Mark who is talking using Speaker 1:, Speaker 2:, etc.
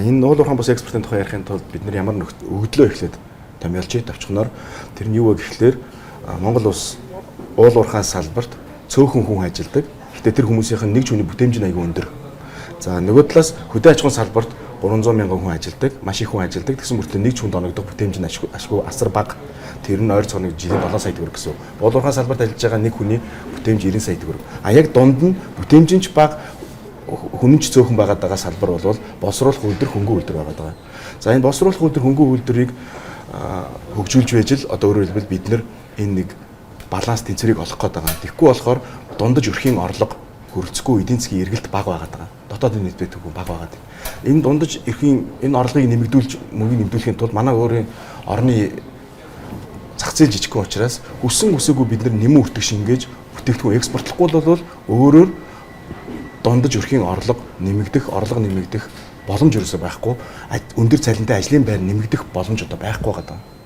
Speaker 1: энэ уул уурхайн бус экспортын тухай ярихын тулд бид нар ямар өгдлөө эхлээд томьёолж тавчхноор тэр нь юу вэ гэхлээр Монгол улс уул уурхайн салбарт цөөхөн хүн ажилладаг. Гэтэ тэр хүмүүсийнх нь нэг ч хүний бүтээмж нь аягүй өндөр. За нөгөө талаас хөдөө аж ахуйн салбарт 300 мянган хүн ажилладаг, маш их хүн ажилладаг. Тэгсэн мөртөө нэг ч хүнд оногдох бүтээмж нь ашгүй асар бага. Тэр нь ойр цогны жилийн 7 сая төгрөг гэсэн. Уул уурхайн салбарт ажиллаж байгаа нэг хүний бүтээмж 90 сая төгрөг. А яг дунд нь бүтээмжинч бага хүнэнч цөөхөн байгаад байгаа салбар бол боловсруулах үйлдвэр хөнгөн үйлдвэр байгаад байгаа. За энэ боловсруулах үйлдвэр хөнгөн үйлдвэрийг хөгжүүлж байж л одоо өөрөөр хэлбэл бид нэр энэ нэг баланс тэнцвэрийг олох гээд байгаа. Тэгэхгүй болохоор дундаж өрхийн орлого хөрөлцөхгүй эдийн засгийн эргэлт бага байгаад байгаа. Дотоодын нийт бүтээгдэхүүн бага байгаад байна. Энэ дундаж эрхийн энэ орлогыг нэмэгдүүлж мөнгөний нэмэгдүүлэхийн тулд манай өөрийн орны зах зээл жижигхэн учраас хүссэн үсээгүй бид нар нэмэн үртэг шингээж бүтээгдэхүүн экспортлохгүй бол өөрөөр дундаж өрхийн орлого нэмэгдэх боломж ерөөсөй байхгүй. Өндөр цалинтай ажлын байр нэмэгдэх боломж одоо байхгүй байгаа даа.